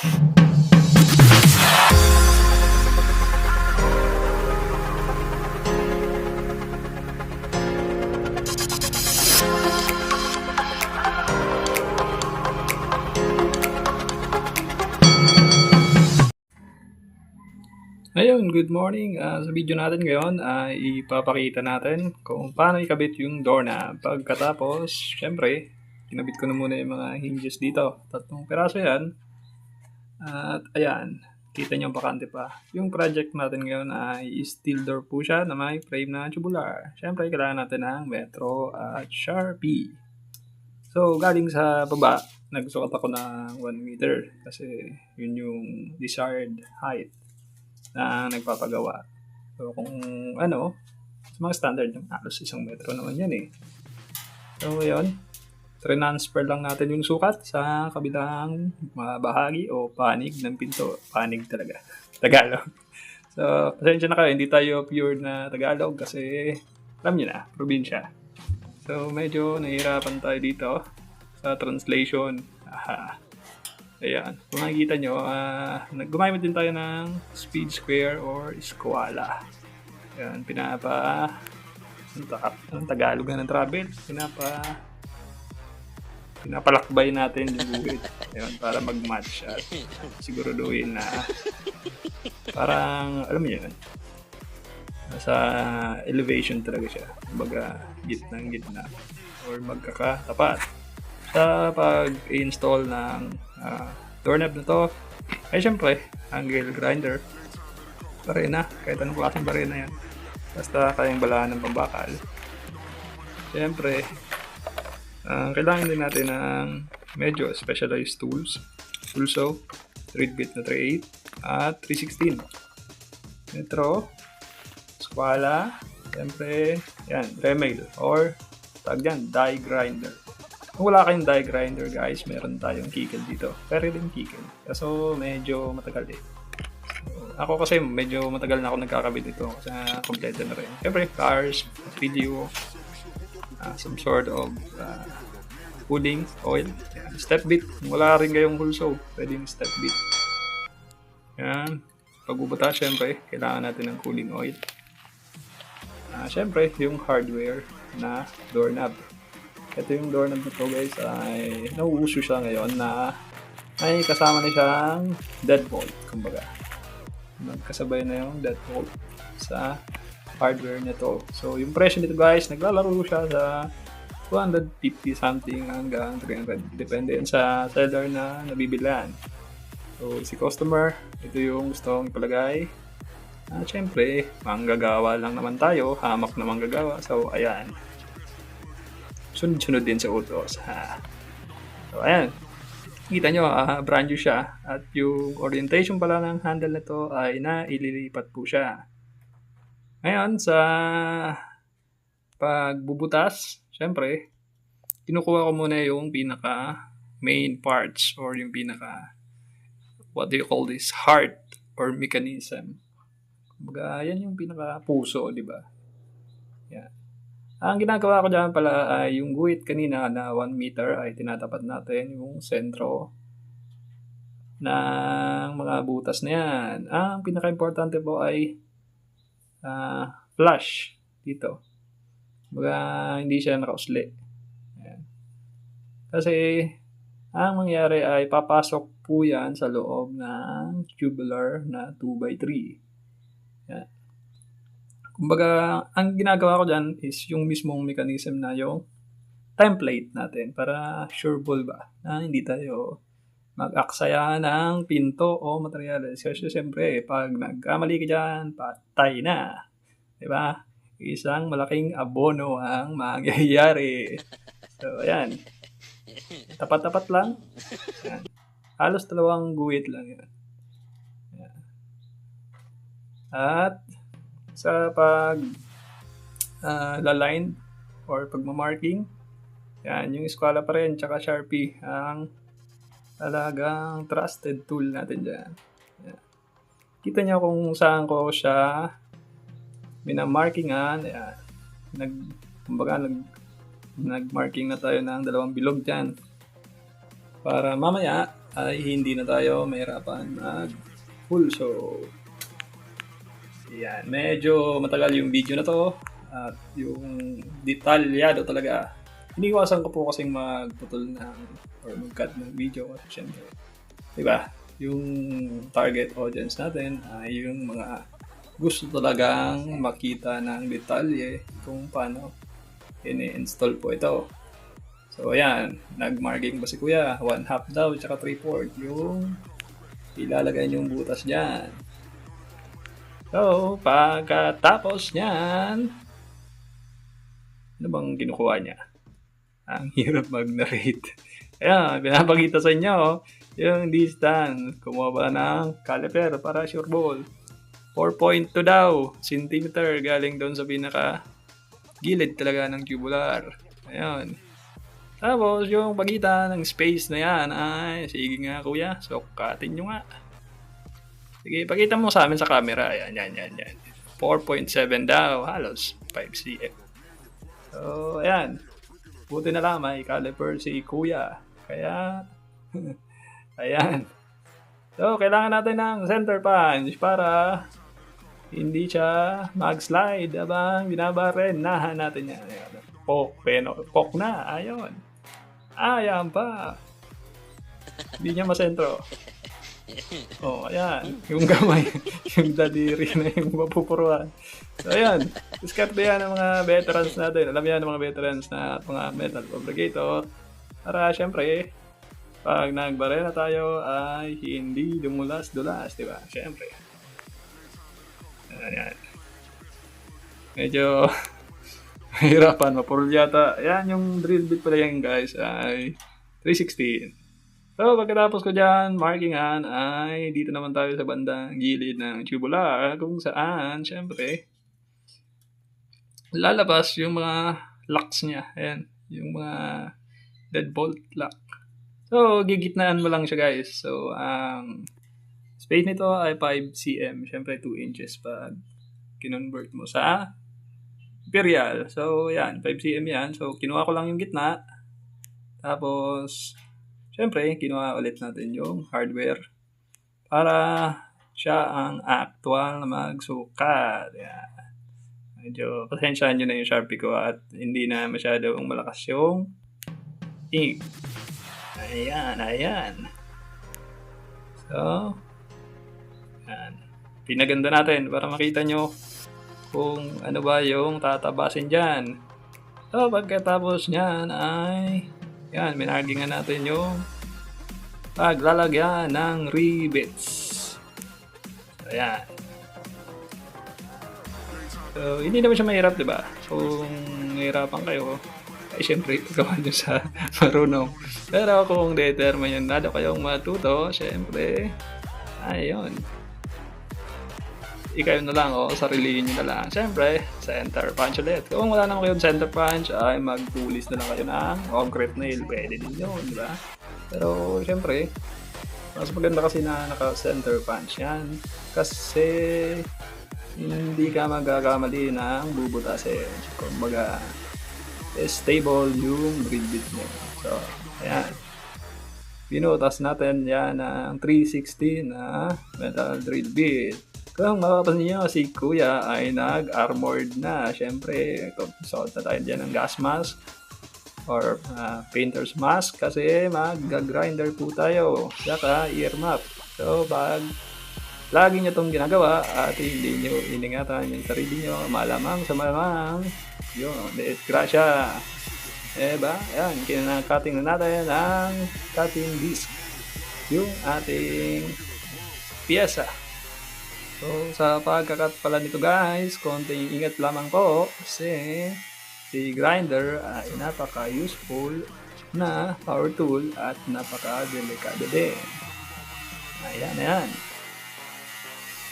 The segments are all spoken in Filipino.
Ayun, good morning. Sa video natin ngayon ay ipapakita natin kung paano ikabit yung doorknob. Pagkatapos, syempre, kinabit ko na muna yung mga hinges dito. 3 piraso yan. At ayan, kita nyo bakante pa. Yung project natin ngayon ay steel door po siya na may frame na tubular. Syempre, kailangan natin ng Metro at Sharpie. So, galing sa baba, nagsukat ako ng 1 meter kasi yun yung desired height na nagpapagawa. So kung ano, sa mga standard yung halos 1 metro naman yan eh. So ngayon, transfer lang natin yung sukat sa kabilang bahagi o panig ng pinto. Panig talaga. Tagalog. So, pasensya na kayo, hindi tayo pure na Tagalog kasi alam niyo na, probinsya. So medyo nahihirapan tayo dito sa translation. Ayan, kung nakikita nyo, gumamit din tayo ng speed square or skwala. Ayan, ang Tagalog na ng travel, pinapalakbay natin yung guhit. Ayan, para mag-match at siguraduhin na parang, alam mo yun, nasa elevation talaga siya. Kumbaga, gitna or magkakatapat. Sa pag-install ng doorknob na to, ay syempre, angle grinder, barena, kahit anong klaseng barena yan. Basta kayang balaan ng pambakal. Syempre, kailangan din natin ng medyo specialized tools. Also, thread bit na 3/8 at 3/16. Metro, skwala, syempre, yan, Dremel or tag dyan, die grinder. Kung wala kayong die grinder guys, meron tayong kikil dito. Pero din kikil. Kaso medyo matagal eh. So, ako kasi medyo matagal na ako nagkakabit ito kasi kompleto na rin. Siyempre, cars, video, some sort of cooling oil. Yan. Step bit. Kung wala rin kayong hulso, pwedeng step bit. Yan. Pagbubuta, syempre, kailangan natin ng cooling oil. Syempre, yung hardware na doorknob. Ito yung doorknob na to guys ay nauuso siya ngayon na may kasama na siyang deadbolt. Kumbaga, magkasabay na yung deadbolt sa hardware nito. So yung presyo nito guys, naglalaro siya sa 250 something hanggang 300. Depende sa seller na nabibilan. So si customer, ito yung gustong ipalagay. Siyempre, manggagawa lang naman tayo. Hamak na manggagawa. So ayan. Sunod-sunod din sa utos. So, ayan. Kita nyo, brand new siya. At yung orientation pala ng handle na to ay naililipat po siya. Ngayon, sa pagbubutas, syempre, kinukuha ko muna yung pinaka main parts or yung pinaka, what do you call this, heart or mechanism. Kumbaga, yan yung pinaka puso, di ba? Yan. Ang ginagawa ko dyan pala ay yung guhit kanina na 1 meter ay tinatapat natin yung sentro ng mga butas na yan. Ang pinaka-importante po ay flush dito. Baga hindi siya nakausli. Ayan. Kasi ang mangyari ay papasok po yan sa loob ng tubular na 2x3. Ayan. Kumbaga, ang ginagawa ko dyan is yung mismong mechanism na yung template natin para sureball ba na hindi tayo mag-aksaya ng pinto o materyales. Kasi siyempre, pag nagkamali ka dyan, patay na. Diba? Isang malaking abono ang mangyayari. So, ayan. Tapat-tapat lang. Ayan. Halos 2 guhit lang yan. Ayan. At sa pag laline or pagmamarking, yan, yung skwala pa rin tsaka Sharpie ang talagang trusted tool natin dyan. Yan. Kita nyo kung saan ko siya minamarkingan. Yan. Nagmarking na tayo ng 2 bilog dyan para mamaya ay hindi na tayo mahirapan mag-pulso. Yan, medyo matagal yung video na to at yung detalyado talaga. Iniwasan ko po kasing magputol ng or mag-cut ng video kasi syempre, di ba? Yung target audience natin ay yung mga gusto talagang makita ng detalye kung paano ini-install po ito. So ayan, nag-marking ba si Kuya? 1/2 daw, tsaka 3/4 yung ilalagay niyong butas dyan. So, pagkatapos niyan, ano bang kinukuha niya? Ang hirap mag-narrate. Ayan, pinapakita sa inyo yung distance. Kumuha ba ng caliper para sure ball. 4.2 daw, centimeter galing doon sa pinaka gilid talaga ng tubular. Ayan. Tapos, yung pagitan ng space na yan ay, sige nga kuya, sukatin nyo nga. Sige, pakita mo sa amin sa camera. Ayan, yan. 4.7 daw, halos 5 cm. So, ayan. Buti na lang may caliper si kuya. Kaya, ayan. So, kailangan natin ng center punch para hindi siya mag-slide habang binabarenahan natin yan. Ayan. Poke na. Ayun. Ayan pa. Hindi niya masentro. Oh, ayan. Yung gamay, yung daliri na yung mapupuruan. So, ayan. Diskarte yan ng mga veterans natin. Alam yan ng mga veterans na mga metal fabricator. Para, syempre, pag nagbarena tayo ay hindi dumulas-dulas, di ba? Syempre. Ayan. Medyo mahirapan, mapurol yata. Ayan, yung drill bit pala yan, guys, ay 316. So, pagkatapos ko dyan, markingan ay dito naman tayo sa bandang gilid ng tubular kung saan, syempre, lalabas yung mga locks niya. Ayan, yung mga deadbolt lock. So, gigitnaan mo lang siya, guys. So, ang space nito ay 5 cm. Syempre, 2 inches pag kinonvert mo sa imperial. So, yan, 5 cm yan. So, kinuha ko lang yung gitna. Tapos, syempre, kinuha ulit natin yung hardware para siya ang actual na magsukat. Yan. Medyo pasensyahan nyo na yung Sharpie ko at hindi na masyadong malakas yung ink. Ayan. So, yan. Pinaganda natin para makita nyo kung ano ba yung tatabasin dyan. So, pagkatapos nyan ay yan, minargingan natin yung paglalagyan ng rivets. Ayan. So, hindi naman siya mahirap, di ba? So, kung nahirapan kayo, ay syempre, gawa nyo sa marunong. Pero kung determinado kayong matuto, syempre, ayun. Ikaw na lang, sarilihin nyo na lang. Siyempre, center punch ulit. Kung wala naman kayong center punch, ay magpulis na lang kayo ng concrete nail. Pwede din yun, di ba? Pero, siyempre, mas maganda kasi na naka-center punch yan. Kasi, hindi ka magagamali ng bubutasin. Kumbaga, stable yung drill bit nyo. So, ayan. Pinutas natin yan ng 360 na metal drill bit. Kung mapapansin nyo, si Kuya ay nag-armored na. Siyempre, suot na tayo dyan ng gas mask or painter's mask kasi mag-grinder po tayo. Saka ear map. So, pag lagi nyo itong ginagawa at hindi nyo iningatan yung sarili nyo, malamang sa malamang, yun, disgrasya. Ba? Ayan, kinaka-cutting na natin ang cutting disc. Yung ating piyesa. So, sa pagkakat pala nito guys, konting ingat lamang po kasi si grinder ay napaka-useful na power tool at napaka-delikado din. Ayan.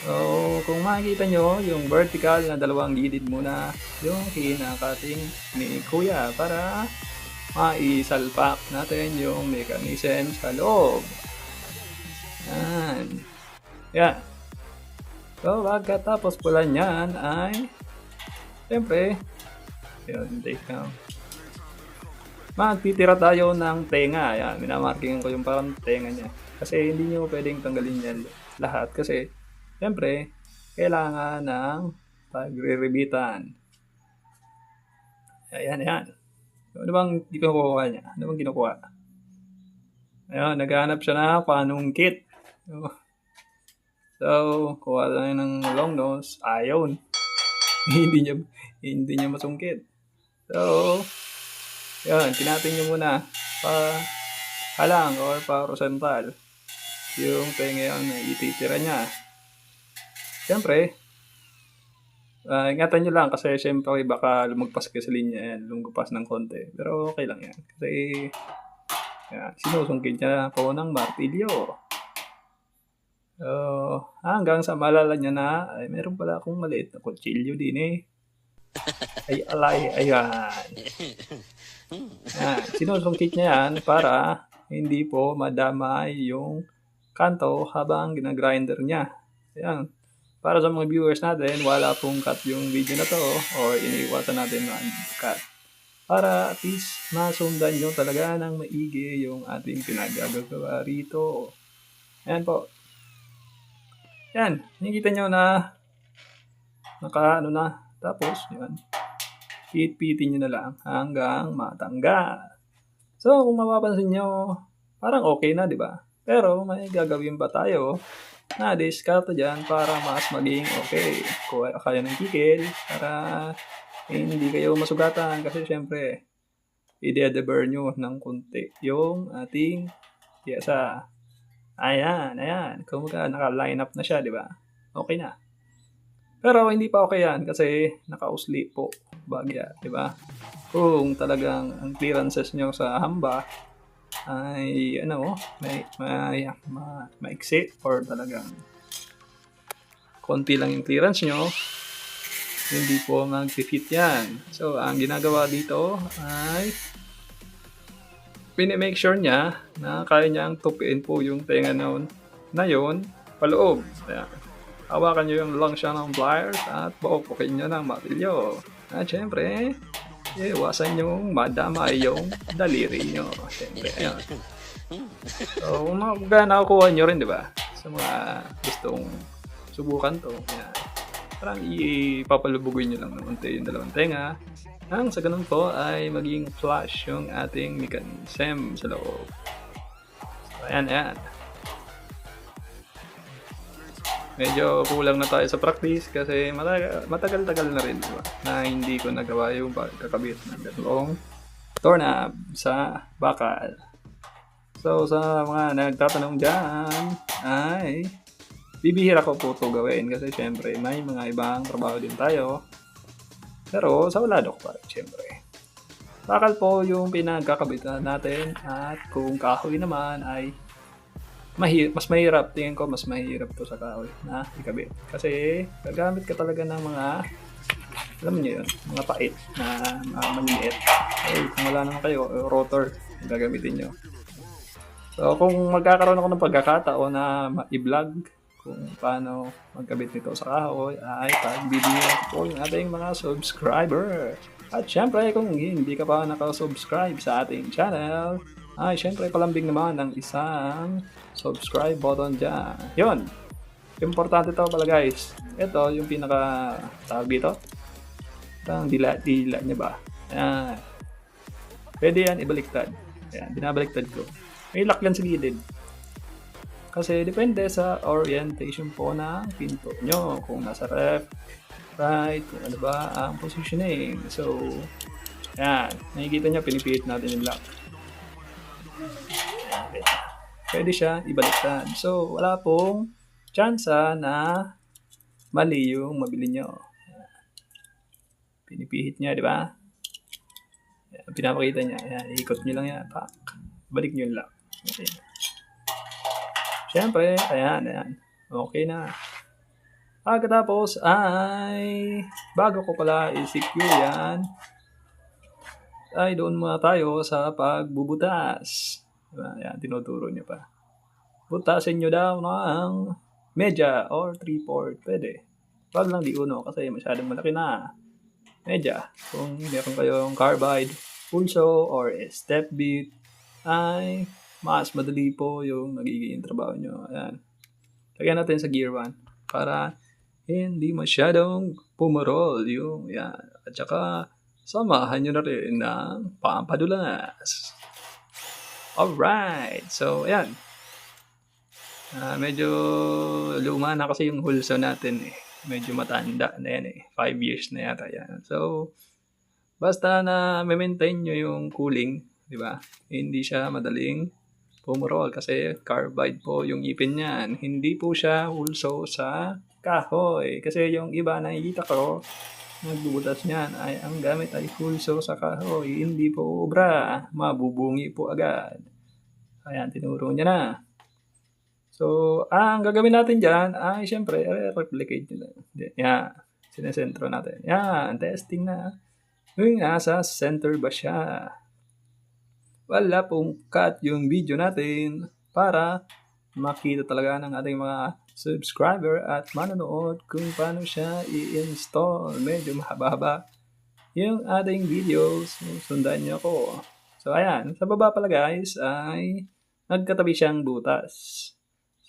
So, kung makikita nyo, yung vertical na dalawang gilid muna yung kinakating ni Kuya para maisalpak natin yung mechanism sa loob. Yan. So, pagkatapos pala niyan ay siyempre, magtitira tayo ng tenga. Ayan, minamarking ko yung parang tenga niya. Kasi hindi nyo pwedeng tanggalin yan lahat kasi siyempre kailangan ng pagre-rebitan. Ayan, ayan. Ano bang kinukuha niya? Ano bang kinukuha? Ayun, naghahanap siya na panungkit. So, kuha tayo ng long nose. Ayun. hindi niya masungkit. So, yun, tinatin nyo muna halang or horizontal yung tenga yun na ititira niya. Siyempre, ingatan nyo lang kasi siyempre baka lumagpas ka sa linya yan, lumagpas ng konti. Pero okay lang yan. Kasi yan, sinusungkit niya po ng martilyo. Hanggang sa malala niya na, ay meron pala akong maliit na kutsilyo din eh. Ay alay, ayan. Yan, sinusungkit niya yan para hindi po madamay yung kanto habang ginagrinder niya. Ayan. Para sa mga viewers natin, wala pong cut yung video na to or iniiwasan natin na cut. Para at least masundan nyo talaga ng maigi yung ating pinagagawa rito. Ayan po. Yan, nakikita nyo na naka na. Tapos, yan. Pit-pitin nyo na lang hanggang matanggal. So, kung mapapansin nyo, parang okay na, di ba? Pero may gagawin pa tayo na diskarte dyan para mas maging okay. Kuha kayo ng kikil para hindi kayo masugatan kasi syempre, i-deburn nyo ng kunti yung ating piyesa. Ayan, ayan. Kung naka-line up na siya, di ba? Okay na. Pero hindi pa okay yan kasi naka-usli po bagya, di ba? Kung talagang ang clearances nyo sa hamba ay maiksi or talagang konti lang yung clearance nyo, hindi po mag-fit yan. So, ang ginagawa dito ay pini-make sure niya na kaya niyang tupiin po yung tenga na yun paloob. Ayan. Hawakan nyo yung lang siya ng pliers at paupukin nyo ng martilyo. At syempre, iwasan yung madamay yung daliri nyo. Syempre, ayun. So, kung nakukuha nyo rin, di ba? Sa mga gustong subukan to. Ayan. Parang ipapalubugin nyo lang ng unti yung dalawang tenga. Ang sa ganun po ay maging flush yung ating mechanism sa loob. So, ayan, ayan. Medyo kulang na tayo sa practice kasi matagal-tagal na rin diba, na hindi ko nagawa yung pagkakabit ng ganitong doorknob sa bakal. So sa mga nagtatanong dyan ay bibihira ko po ito gawin kasi syempre may mga ibang trabaho din tayo. Pero sa wala ko pa rin syempre. Bakal po yung pinagkakabitan natin at kung kahoy naman ay mas mahirap, tingin ko mas mahirap to sa kahoy na ikabit. Kasi gagamit ka talaga ng mga, alam niyo yun, mga pait na maliliit. Ay, kung wala naman kayo, rotor, gagamitin nyo. So, kung magkakaroon ako ng pagkakataon na i-vlog kung paano magkabit nito sa kahoy, ay pagbibigyan ko po yung ating mga subscriber. At syempre, kung hindi ka pa nakasubscribe sa ating channel, ay syempre palambing naman ang isang subscribe button dyan. Yun. Importante to pala guys. Ito yung pinaka tawag dito. Ang dila niya ba? Ayan. Pwede yan ibaliktad. Ayan, binabaliktad ko. May lock yan sa gilid. Kasi depende sa orientation po ng pinto nyo. Kung nasa left, right, kung ano ba ang positioning. So, ayan. Nakikita nyo, pinipilit natin yung lock. Pwede siya ibaliktad. So, wala pong chance na mali yung mabili nyo. Pinipihit niya, di ba? Pinapakita niya. Ayan, ikot nyo lang yan. Pak. Balik nyo yung lock. Okay. Siyempre, ayan, ayan. Okay na. Pagkatapos ay, bago ko pala i-secure yan, ay doon muna tayo sa pagbubutas. Ayan, tinuturo niya pa. Butasin nyo daw ng medya or 3/4. Pwede. Wag lang di uno kasi masyadong malaki na. Medya. Kung meron kayong carbide, pulso, or step beat, ay mas madali po yung magiging trabaho nyo. Ayan. Lagyan natin sa gear 1 para hindi masyadong pumurol yung yan. At saka samahan nyo na rin ng pampadulas. Alright. So, ayan. Medyo luma na kasi yung hulso natin eh. Medyo matanda na yan eh. 5 years na yata yan. So, basta na maintain nyo yung cooling, di ba? Hindi siya madaling pumurol kasi carbide po yung ipin niyan. Hindi po siya hulso sa kahoy. Kasi yung iba nakikita ko, nagbubutas niyan ay ang gamit ay hulso sa kahoy. Hindi po obra. Mabubungi po agad. Ayan, tinuro niya na. So, ang gagawin natin dyan ay siyempre, replicate nyo lang. Yan, sinesentro natin. Yan, testing na. Yung nasa center ba siya? Wala pong cut yung video natin para makita talaga ng ating mga subscriber at manonood kung paano siya i-install. Medyo mahaba-haba yung ating videos. Sundan nyo ako. So, ayan. Sa baba pala guys ay nagkatabi siyang butas.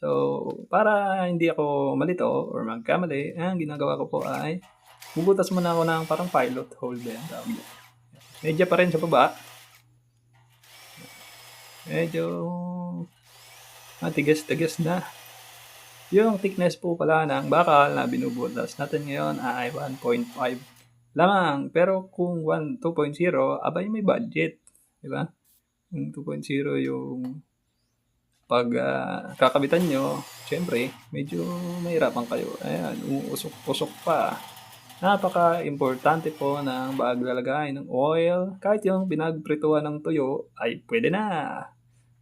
So, para hindi ako malito or magkamali, ang ginagawa ko po ay bubutas muna ako ng parang pilot hole din. Medyo pa rin sa baba. Medyo matigas-tigas na. Yung thickness po pala ng bakal na binubutas natin ngayon ay 1.5 lamang. Pero kung 2.0, abay may budget. Diba? Yung 2.0 yung pag kakabitan nyo, syempre, medyo mahirapan kayo. Ayan, uusok-usok pa. Napaka-importante po ng paglalagay ng oil. Kahit yung pinagprituan ng tuyo, ay pwede na.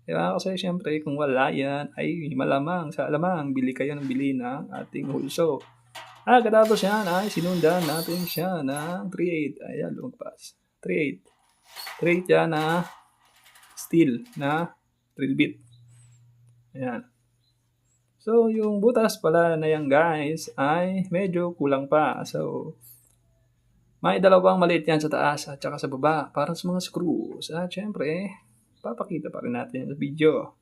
Diba? Kasi syempre, kung wala yan, ay malamang sa alamang, bili kayo ng bili ng ating hulso. Katapos yan, ay sinundan natin siya ng 3/8. Ayan, lumagpas. 3/8. 3/8 yan na steel na drill bit. Ayan. So, yung butas pala na yan guys ay medyo kulang pa. So, may dalawang maliit yan sa taas at saka sa baba para sa mga screws. At syempre, papakita pa rin natin sa video.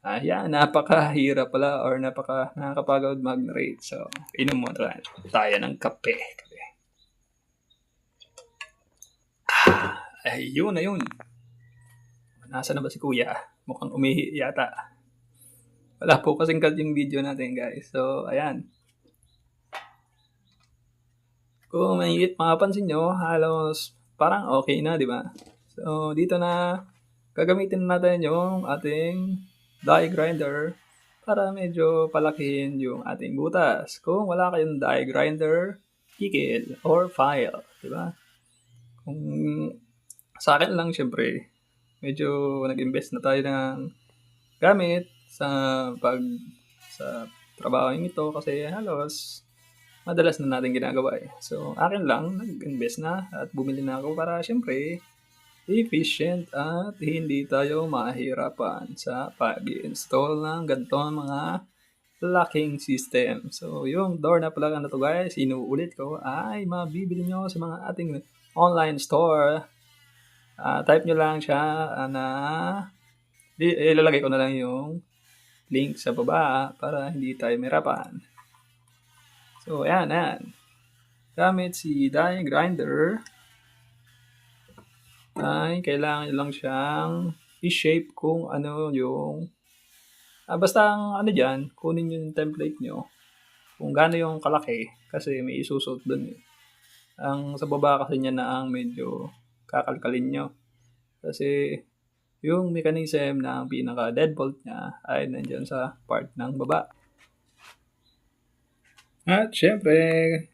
Ayan, napakahirap pala or nakakapagod mag-narrate. So, inom mo tayo ng kape. Ay, yun na yun. Nasaan na ba si kuya? Mukhang umihi yata. Wala po kasing cut yung video natin guys. So, ayan. Kung mapapansin nyo, halos parang okay na, di ba? So, dito na gagamitin natin yung ating die grinder para medyo palakihin yung ating butas. Kung wala kayong die grinder, kikil or file, di ba? Kung sa akin lang, syempre, medyo nag-invest na tayo ng gamit sa trabaho ito kasi halos madalas na natin ginagawa eh. So, akin lang, nag-invest na at bumili na ako para syempre efficient at hindi tayo mahirapan sa pag-install ng ganitong mga locking system. So, yung door na pala na to guys, inuulit ko, ay mabibili nyo sa mga ating online store. Type nyo lang siya na ilalagay ko na lang yung link sa baba para hindi tayo mahirapan. So, ayan. Gamit si die grinder ay kailangan lang siyang i-shape kung ano yung basta ang ano dyan, kunin yung template nyo kung gaano yung kalaki kasi may isusot dun eh. Ang sa baba kasi niya na ang medyo kakalkalin nyo kasi yung mechanism ng pinaka deadbolt niya ay nandyan sa part ng baba. At syempre,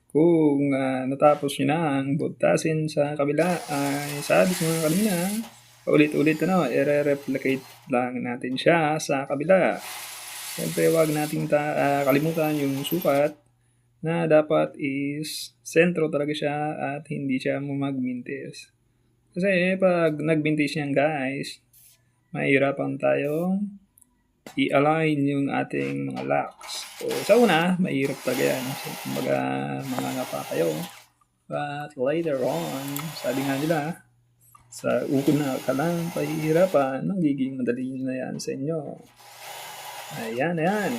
kung natapos nyo na ang butasin sa kabila, ay sabi ko nga kanina, ulit-ulit i-replicate lang natin siya sa kabila. Syempre, wag nating kalimutan yung sukat na dapat is sentro talaga siya at hindi siya magmintis. Kasi pag nagmintis yan guys, mahirapan tayong i-align yung ating mga locks. So, sa una, mahirap talaga yan. So, kumbaga, mga pa kayo. But later on, sabi nga nila, Sa una ka lang pahihirapan, magiging madali na yan sa inyo. Ayan, ayan.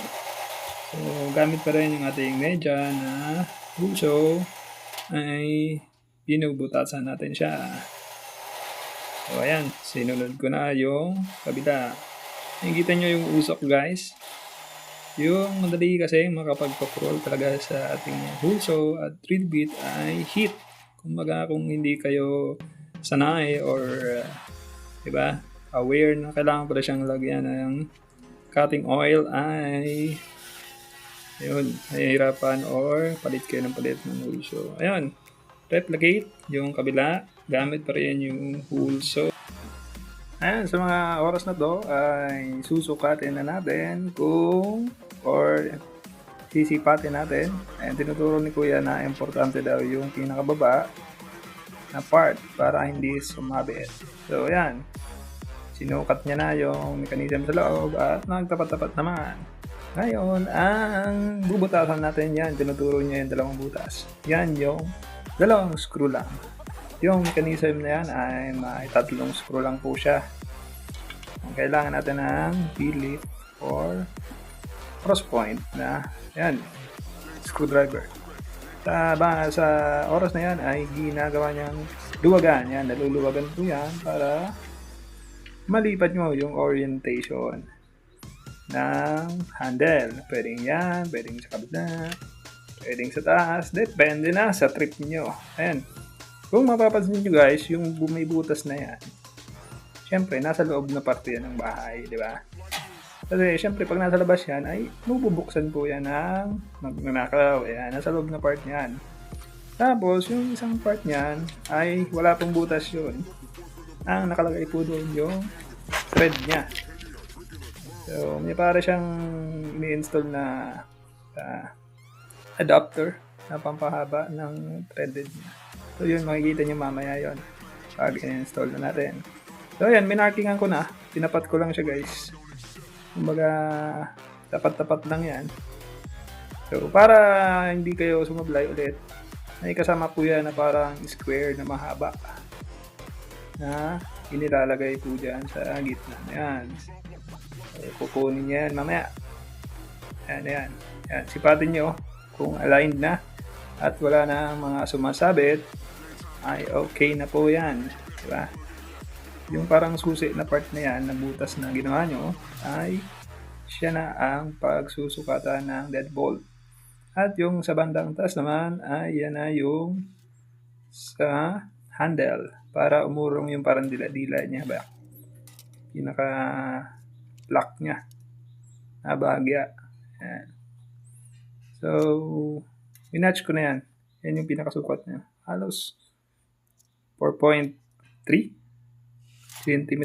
So, gamit pa rin yung ating medya na pulso ay binubutasan natin siya. So, ayan. Sinunod ko na yung kabila. Nakikita nyo yung usok, guys. Yung madali kasi makapagpa-crawl talaga sa ating pulso at drill bit ay heat. Kumbaga kung hindi kayo sanay or diba, aware na kailangan pala siyang lagyan ng cutting oil ay ayun, nahihirapan or palit kayo ng palit ng pulso. Ayun, replicate yung kabila gamit pa rin yung pulso. Ayan, sa mga oras na to ay susukatin na natin kung or sisipatin natin. Ayan, tinuturo ni Kuya na importante daw yung pinakababa na part para hindi sumabit. So, ayan. Sinukat niya na yung mechanism sa loob at nagtapat-tapat naman. Ngayon, ang bubutasan natin yan. Tinuturo niya yung dalawang butas. Yan yung dalawang screw lang. Yung mechanism na yan ay may tatlong screw lang po siya. Kailangan natin ng Philip or cross point na yan, screwdriver. Sa oras na yan ay ginagawa niyang luwagan. Yan, naluluwagan po yan para malipat nyo yung orientation ng handle. Pwedeng yan, pwedeng sa kabila, pwedeng sa taas. Depende na sa trip nyo. Ayan. Kung mapapansin nyo guys, yung bumibutas na yan, syempre nasa loob na parte yan ng bahay, di ba? Kasi syempre pag nasa labas yan ay mabubuksan po yan ng magnanakaw. Ayan, nasa loob na part niyan. Tapos yung isang part niyan ay wala pong butas yun. Ang nakalagay po doon yung thread niya. So may para siyang ini-install na adapter na pampahaba ng threaded niya. So yun, makikita nyo mamaya yun pag in-install na natin. So ayan, minarkingan ko na. Tinapat ko lang siya guys. Kumbaga, tapat-tapat lang yan. So para hindi kayo sumablay ulit, may kasama po yan na parang square na mahaba na inilalagay po dyan sa gitna. Ayan. So, kukunin yan mamaya. Ayan, ayan. Ayan. Sipatin nyo kung aligned na at wala na mga sumasabit, ay okay na po yan. Diba? Yung parang susi na part na yan, na butas na ginawa nyo, ay siya na ang pagsusukatan ng deadbolt. At yung sa bandang taas naman, ay yan na yung sa handle para umurong yung parang dila-dila niya ba? Pinaka-lock niya na bahagya. Ayan. So, minatch ko na yan. Yan yung pinakasukat niya. Halos 4.3 cm.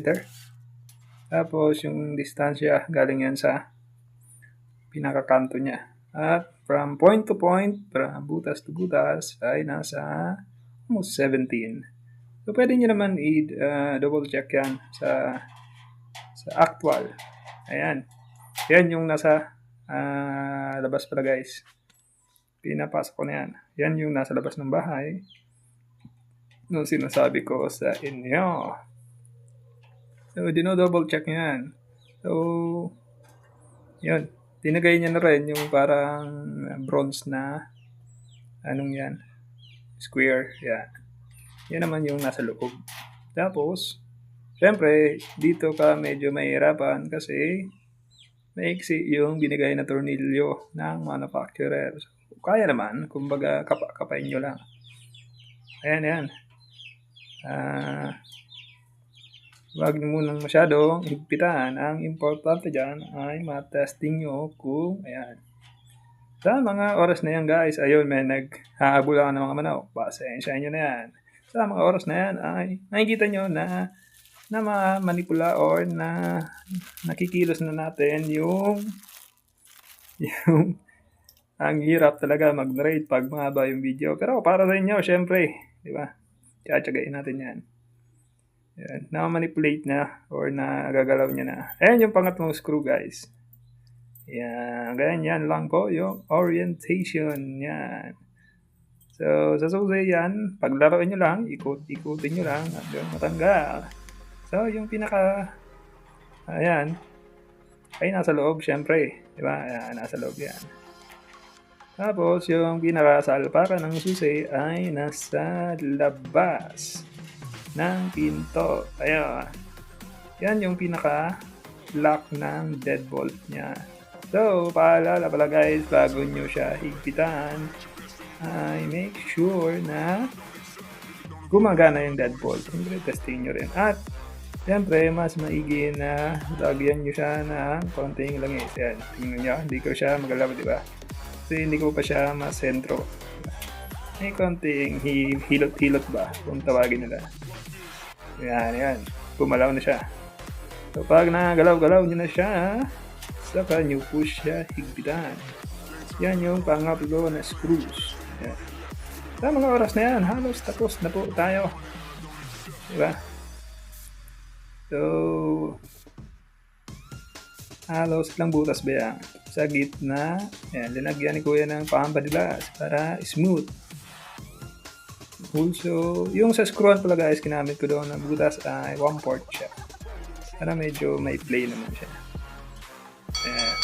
Tapos yung distansya galing yan sa pinakakanto niya. At from point to point, from butas to butas, ay nasa almost 17. So pwede nyo naman i-double check yan sa actual. Ayan. Yan yung nasa labas pala guys. Pinapasok ko na yan. Yan yung nasa labas ng bahay. Nung sinasabi ko sa inyo. So, dino-double check yan. So, yun. Tinagay niya na rin yung parang bronze na anong yan? Square. Yan. Yan naman yung nasa loob. Tapos, syempre, dito ka medyo mahirapan kasi maiksi yung binigay na tornilyo ng manufacturer. So, kaya naman. Kumbaga, kapain nyo lang. Ayan, ayan. Huwag nyo munang masyadong higpitan. Ang importante dyan ay matesting nyo kung ayan. Sa mga oras na yan guys, ayun may naghahabulan ng mga manok. Pasensya nyo na yan. Sa mga oras na yan ay nakikita nyo na manipula or na nakikilos na natin yung ang hirap talaga mag-narrate pag mahaba yung video. Pero para sa inyo, syempre, di ba? Tiyagain natin yan. Yan, na-manipulate na or nagagalaw niya na. Ayan yung pangatlong screw guys. Yan, ganyan lang po yung orientation. Yan. So, sa susi yan, paglaruin nyo lang, ikot-ikutin nyo lang hanggang matanggal. So, yung pinaka, ayan, ay nasa loob syempre. Diba? Ayan, nasa loob yan. Tapos, yung pinakasalpakan ng susi ay nasa labas ng pinto. Ayan. Yan yung pinaka-lock ng deadbolt niya. So, paalala pala guys, bago nyo siya higpitan, ay make sure na gumagana yung deadbolt. Siyempre, testing nyo rin. At, siyempre, mas maigi na lagyan nyo siya ng konting langis. Yan, tingnan nyo, hindi ko siya magalaw, di ba? Kasi hindi ko pa siya masentro. May konting hilot-hilot ba, kung tawagin nila. Yan. Gumalaw na siya. So, pag nagalaw-galaw nyo na siya, saka nyo po siya higpitan. Yan yung pangatlo na screws. Yan. Sa mga oras na yan, halos tapos na po tayo. Diba? So, halos lang butas ba yan? Sa gitna, yan, linagyan ni Kuya ng pampadilas para smooth. Also, yung sa screwan pala guys, kinamit ko doon ng butas ay 1/4 siya. Para medyo may play naman siya. Ayan.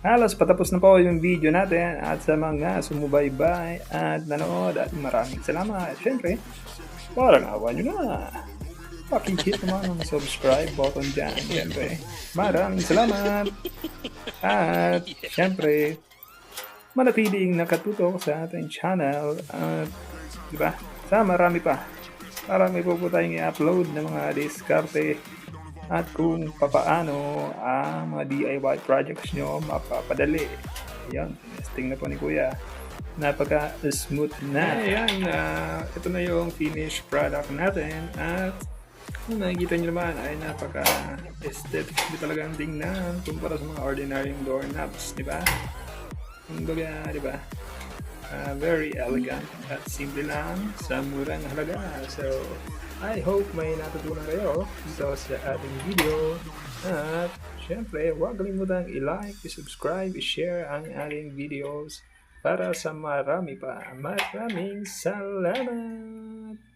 Halos patapos na po yung video natin at sa mga sumubaybay at nanood at maraming salamat. Siyempre, parang awa nyo na. Pakihit naman ang subscribe button dyan. Siyempre, maraming salamat. At siyempre, manatiling nakatutok sa ating channel. At diba, sa marami pa. Marami po tayong i-upload ng mga diskarte at kung papaano ang mga DIY projects nyo mapapadali. Yan, testing na po ni Kuya. Napaka-smooth na. Ayan, ito na yung finished product natin at kung nakikita nyo naman ay napaka-aesthetic di talagang tingnan kumpara sa mga ordinaryong doorknobs, di ba? Kumbaga, di ba? Very elegant at simple lang sa murang halaga. So, I hope may natutunan kayo dito sa ating video. At syempre, huwag kalimutang i-like, i-subscribe, i-share ang ating videos para sa marami pa. Maraming salamat!